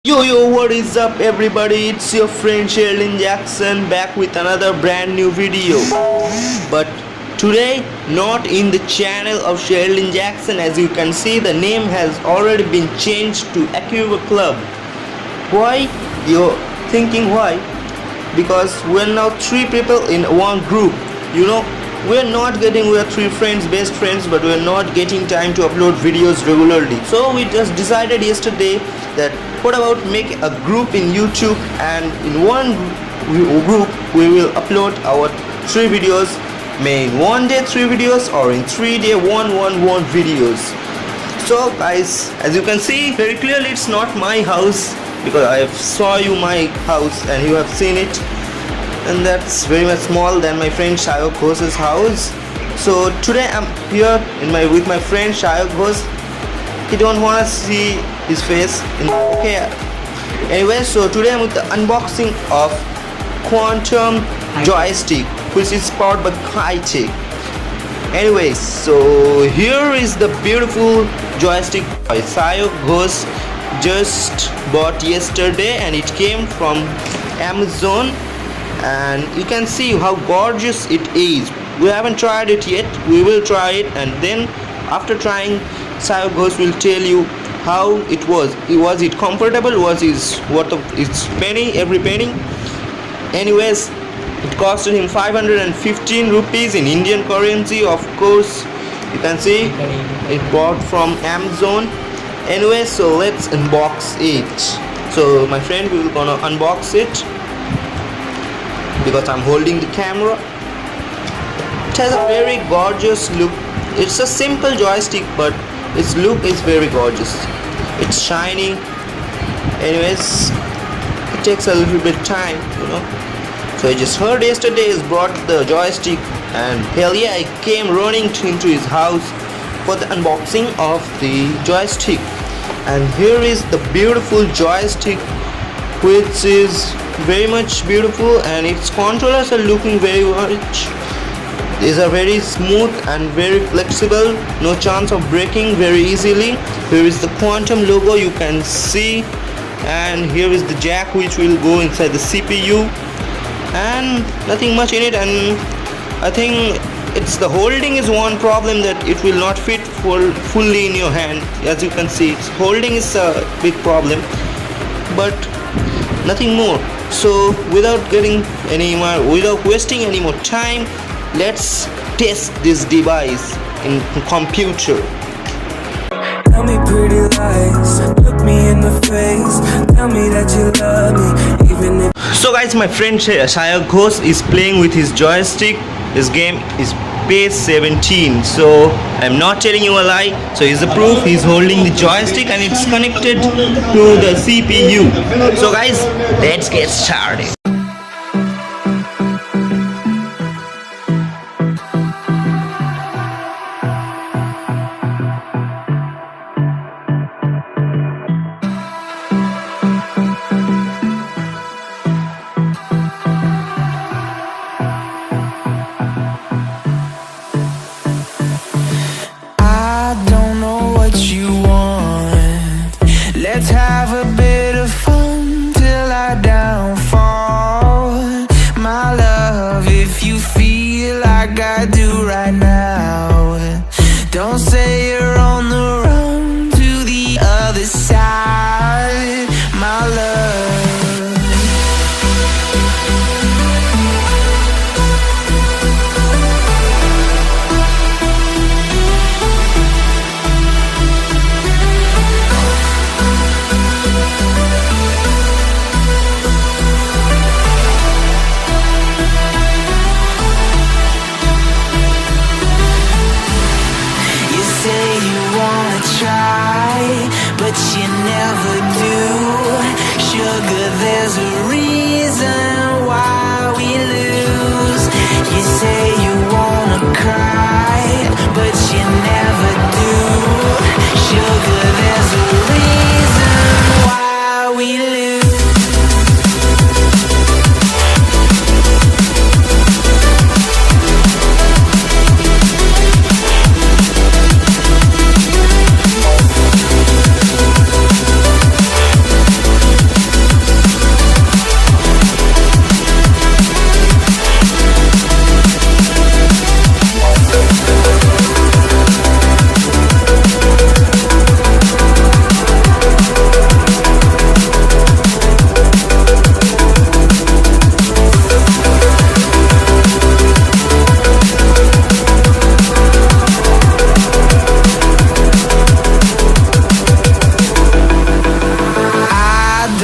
Yo, what is up everybody? It's your friend Sheldon Jackson back with another brand new video. But today, not in the channel of Sheldon Jackson. As you can see, the name has already been changed to Aqua Club. Why? You're thinking why? Because we're now three people in one group. We're three friends, best friends, but we're not getting time to upload videos regularly. So we just decided yesterday that what about make a group in YouTube, and in one group we will upload our three videos, may in one day three videos or in 3 day one videos. So guys, as you can see very clearly, it's not my house because I have saw you my house and you have seen it, and that's very much small than my friend Shayok Ghosh's house. So today I'm here with my friend Shayok Ghosh. He don't want to see his face okay. Anyway, so today I'm with the unboxing of Quantam Joystick, which is powered by Joystick. Anyway, so here is the beautiful joystick by Shayok Ghosh just bought yesterday, and it came from Amazon, and you can see how gorgeous it is. We haven't tried it yet. We will try it, and then after trying, Shayok Ghosh will tell you how it was. Was it comfortable? Was it worth of its penny, every penny? Anyways, it costed him 515 rupees in Indian currency. Of course, you can see it bought from Amazon. Anyway, so let's unbox it. So my friend will gonna unbox it because I'm holding the camera. It has a very gorgeous look. It's a simple joystick, but its look is very gorgeous. It's shiny. Anyways, it takes a little bit time, So I just heard yesterday he's brought the joystick, and hell yeah, I came running into his house for the unboxing of the joystick. And here is the beautiful joystick, which is very much beautiful, and its controllers are looking very much. These are very smooth and very flexible, no chance of breaking very easily. Here is the Quantum logo, you can see, and here is the jack which will go inside the CPU, and nothing much in it. And I think it's the holding is one problem, that it will not fit fully in your hand. As you can see, its holding is a big problem, but nothing more. So without wasting any more time, let's test this device in computer. Tell me pretty lies, look me in the face, tell me that you love me, even if. So guys, my friend Shayok Ghosh is playing with his joystick. His game is PES 17, so I'm not telling you a lie. So here's the proof. He's holding the joystick and it's connected to the CPU. So guys, let's get started. Let's have a bit of fun till I downfall. My love, if you feel like I do right now, don't say you're on the run to the other side, my love. But you never do.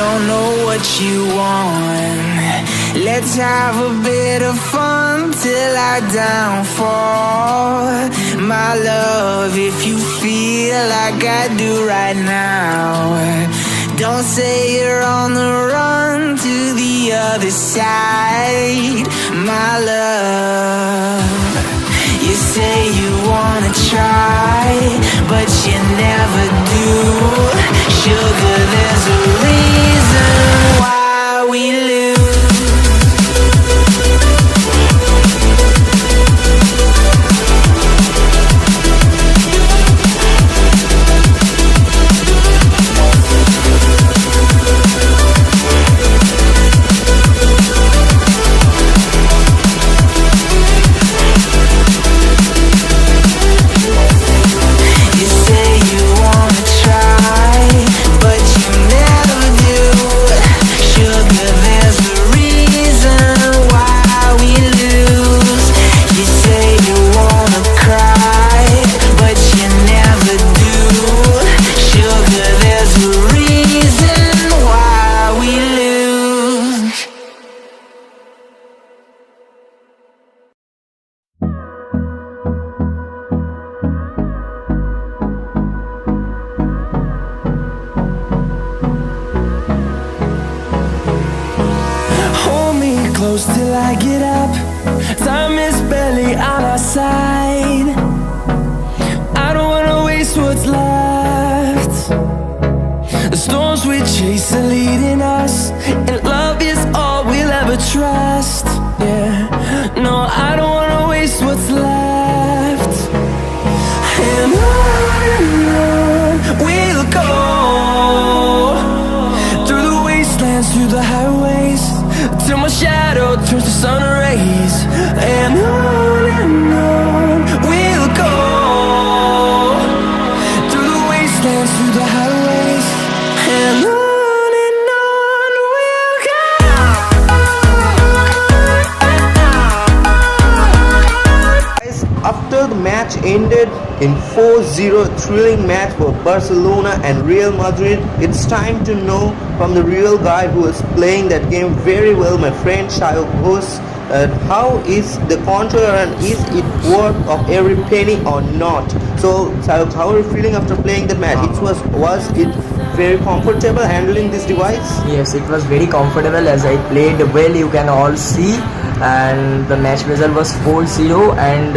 don't know what you want. Let's have a bit of fun till our downfall. My love, if you feel like I do right now, don't say you're on the run to the other side. My love, you say you wanna try, but you never do. Sugar, there's a reason why we lose. Close till I get up. Time is barely on our side. I don't wanna waste what's left. The storms we chase are leading us, and love is all we'll ever trust. Yeah, no, I don't wanna waste what's left. And on we'll go, through the wastelands, through the highways, till my shadow turns to sun rays. And on we'll go, through the wastelands, through the highways, and on we'll go. Guys, after the match ended in 4-0 thrilling match for Barcelona and Real Madrid, it's time to know from the real guy who is playing that game very well, my friend Shayok Ghosh, how is the controller and is it worth of every penny or not. So Shayok, how are you feeling after playing that match? Was it very comfortable handling this device? Yes, it was very comfortable as I played well, you can all see, and the match result was 4-0. And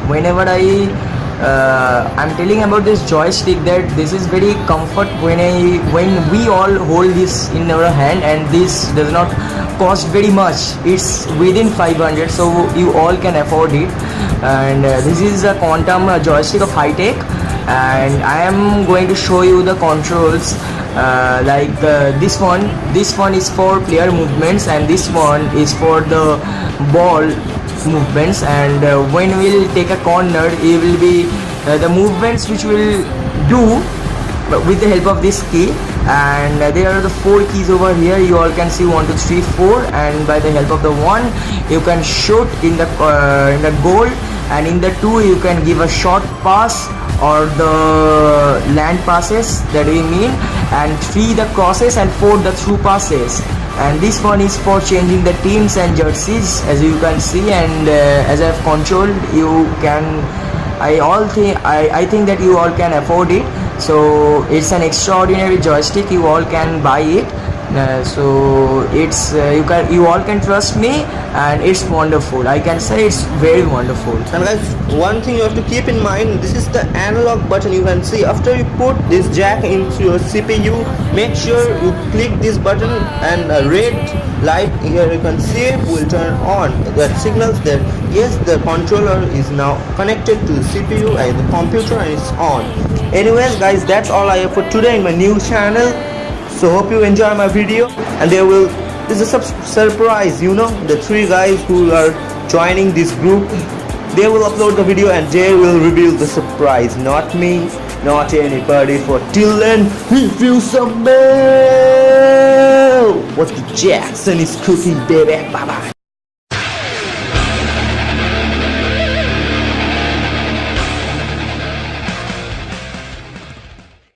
whenever I'm telling about this joystick, that this is very comfort when we all hold this in our hand, and this does not cost very much. It's within 500, so you all can afford it. And this is a Quantam joystick of high tech, and I am going to show you the controls. This one is for player movements, and this one is for the ball movements. And when we'll take a corner, it will be the movements which we'll do with the help of this key. And there are the 4 keys over here, you all can see 1 2 3 4, and by the help of the 1 you can shoot in the goal, and in the 2 you can give a short pass or the land passes that we mean, and 3 the crosses, and 4 the through passes. And this one is for changing the teams and jerseys, as you can see. And as I have controlled, you can, I think that you all can afford it. So it's an extraordinary joystick, you all can buy it. So it's you all can trust me, and it's wonderful. I can say it's very wonderful. And guys, one thing you have to keep in mind, this is the analog button. You can see after you put this jack into your CPU, make sure you click this button, and a red light here you can see will turn on. That signals that yes, the controller is now connected to the CPU and the computer, and it's on. Anyways guys, that's all I have for today in my new channel. So hope you enjoy my video, and this is a surprise, you know, the 3 guys who are joining this group, they will upload the video and they will reveal the surprise, not me, not anybody. For till then, review some mail. What the Jackson is cooking, baby. Bye bye.